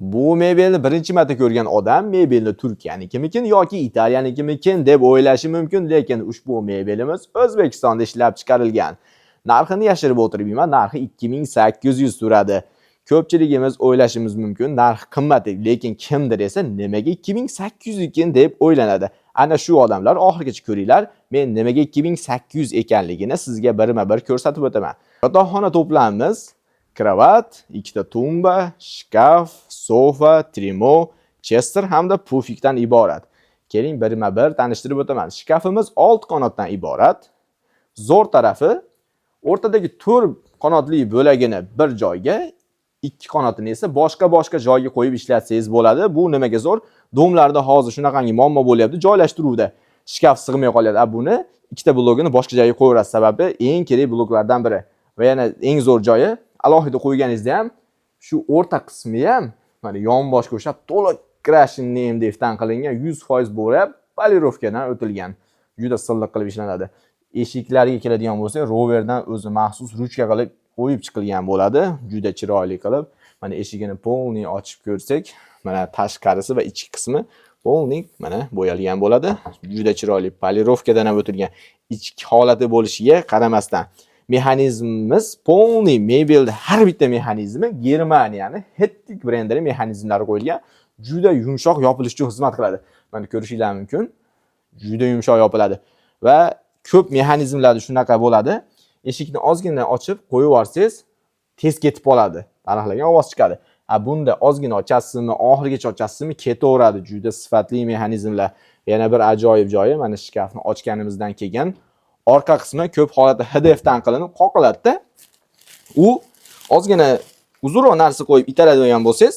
Bu mebelni birinchi marta ko'rgan odam mebelni Turkiyanikimikin yoki Italiyanikimikin deb o'ylashi mumkin, lekin ushbu mebelimiz O'zbekistonda ishlab chiqarilgan. Narxini yashirib o'tiribman, narxi 2800 turadi. Ko'pchiligimiz o'ylashimiz mumkin, narx qimmat, lekin kimdir esa nimaga 2800 ekan deb o'ylanadi. Ana shu odamlar oxirigacha ko'ringlar, men nimaga 2800 ekanligini sizga birma-bir ko'rsatib o'taman. Yotoqxona to'plamimiz kravat, ikkita tumba, shkaf, sofa, trimo, chester hamda pufikdan iborat. Keling birma-bir tanishtirib o'taman. Shkafimiz 6 qanotdan iborat. Zo'r tarafi o'rtadagi 4 qanotli bo'lagini bir joyga, 2 qanotini esa boshqa joyga qo'yib ishlatsangiz bo'ladi. Bu nimaga zo'r? Domlarda hozir shunaqangi muammo bo'lyapti, joylashtiruvda. Shkaf sig'may qolyapti. Buni ikkita blogini boshqa joyga qo'yasiz, sababi eng kerak bloklardan biri. Va yana eng zo'r joyi, alohida qo'yganingizda ham shu o'rta qismi ham mana yonboshga o'xshab to'liq crashing name defdan qilingan 100% bo'lib, polirovkadan o'tilgan. Juda silliq qilib ishlanadi. Eshiklarga keladigan bo'lsa, roverdan o'zi maxsus ruchka qilib qo'yib chiqilgan bo'ladi. Juda chiroyli qilib. Mana eshigini polniy ochib ko'rsak, mana tashqarisi va ichki qismi polniy mana bo'yalgan bo'ladi. Juda chiroyli polirovkadan ham o'tilgan. Ichki holati bo'lishiga qaramasdan mexanizmimiz polniy mebelda har bitta mexanizmi Germaniyani Hettig brendining mexanizmlari qo'yilgan. Juda yumshoq yopilish uchun xizmat qiladi. Mana ko'rishingiz mumkin. Juda yumshoq yopiladi va ko'p mexanizmlarda shunaqa bo'ladi. Eshikni ozgina ochib qo'yib yuborsangiz, tez ketib qoladi. Taniqlagan ovoz chiqadi. Bunda ozgina ochasizmi, oxirigacha ochasizmi, ketaveradi. Juda sifatli mexanizmlar. Yana bir ajoyib joyi, mana shkafni ochganimizdan keyin orqa qismi ko'p holatda HDFdan qilinib qoqiladi-da. U ozgina uzunroq narsa qo'yib itaradigan bo'lsangiz,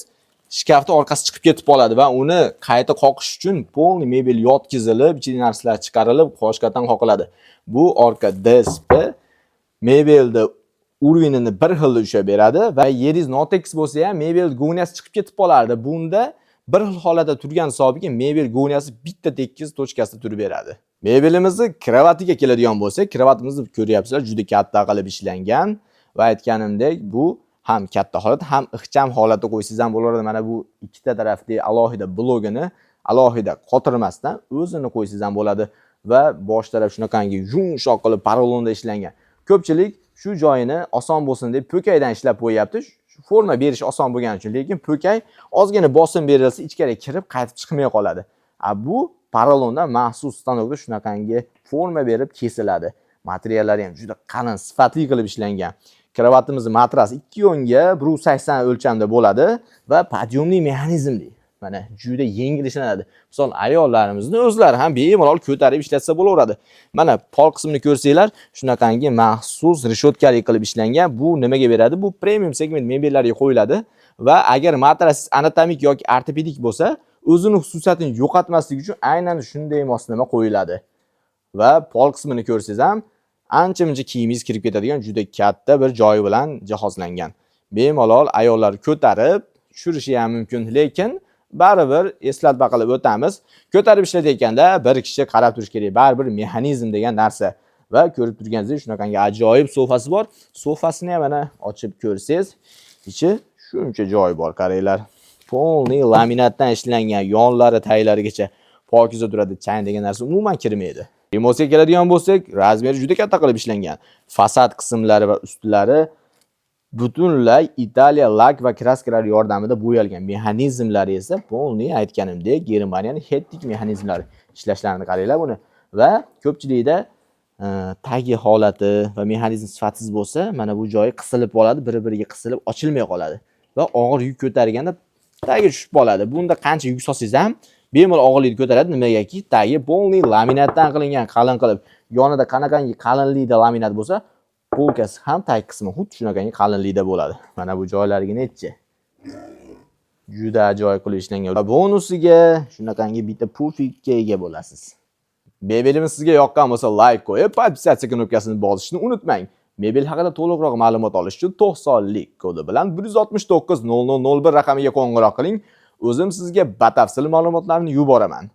shkafning orqasi chiqib ketib qoladi va uni qayta qoqish uchun polniy mebel yotkizilib, ichidagi narsalar chiqarilib, qo'shqatdan qoqiladi. Bu orqa DSP mebelda urinini bir xil ushlab beradi va yeringiz notekis bo'lsa ham mebel go'niyasi chiqib ketib qolardi. Bunda bir xil holatda turgan hisobiga mebel go'niyasi bitta tekis tochkasida turib beradi. Mebelimizni kravatiga keladigan bo'lsak, kravatimizni ko'ryapsizlar, juda katta qilib ishlangan va aytganimdek, bu ham katta holat, ham ixcham holatda qo'ysangiz ham bo'laveradi. Mana bu ikkita tarafdagi alohida blogini alohida qotirmasdan o'zini qo'ysangiz ham bo'ladi va bosh taraf shunaqangi yumshoq qilib porolonda ishlangan. Ko'pchilik shu joyini oson bo'lsin deb po'kaydan ishlab qo'yapti. Forma berish oson bo'lgani uchun, lekin po'kay ozgina bosim berilsa ichkariga kirib qaytib chiqmay qoladi. Bu porolondan maxsus stanokda shunaqangi forma berib kesiladi. Materiallari ham juda qalin, sifatli qilib ishlangan. Kravatimizning matrasi 2 yonga 180 o'lchamda bo'ladi va podyomli mexanizmli. Mana juda yengil ishlanadi. Misol ayollarimizni o'zlari ham bemalol ko'tarib ishlatsa bo'laveradi. Mana pol qismini ko'rsanglar, shunaqangi maxsus reshotkali qilib ishlangan. Bu nimaga beradi? Bu premium segment mebellarga qo'yiladi va agar matras anatomik yoki ortopedik bo'lsa, o'zini xususiyatini yo'qotmaslik uchun aynan shunday moslama qo'yiladi. Va pol qismini ko'rsangiz ham ancha-muncha kiyimingiz kirib ketadigan juda katta bir joyi bilan jihozlangan. Bemalol ayollar ko'tarib tushirishi ham mumkin, lekin baribir eslatma qilib o'tamiz. Ko'tarib ishlatayotganda bir kishi qarab turish kerak. Baribir mexanizm degan narsa va ko'rib turganingizdek shunaqangi ajoyib sofasi bor. Sofasini ham mana ochib ko'rsangiz, ichi shuncha joy bor, qaranglar. Polniy laminatdan ishlangan, yonlari, taglarigacha pokiza turadi. Chang degan narsa umuman kirmaydi. Remosga keladigan bo'lsak, razmeri juda katta qilib ishlangan. Fasad qismlari va ustlari butunlay Italiya lak va kraskalar yordamida bo'yalgan. Mexanizmlari esa polniy aytganimdek Germaniyaning Hettig mexanizmlari ishlashlarini qaranglar buni. Va ko'pchilikda tagi holati va mexanizm sifatsiz bo'lsa, mana bu joyi qisilib qoladi, bir-biriga qisilib ochilmay qoladi va og'ir yuk ko'targanda tagi tushib qoladi. Bunda qancha yuk solsangiz ham bemalol og'irlikni ko'taradi. Nimagaki tagi polniy laminatdan qilingan, qalin qilib. Yonida qanaqangi qalinlikda laminat bo'lsa, polkasi ham tag qismi xuddi shunaqangi qalinlikda bo'ladi. Mana bu joylariga nechi. Juda ajoyib qilib ishlangan. Va bonusiga shunaqangi bitta pufikka ega bo'lasiz. Mebelimiz sizga yoqqan bo'lsa, like qo'yib, podpisatsiya knopkasini bosishni unutmang. Mebel haqida to'liqroq ma'lumot olish uchun 90lik kodi bilan 169 0001 raqamiga qo'ng'iroq qiling. O'zim sizga batafsil ma'lumotlarni yuboraman.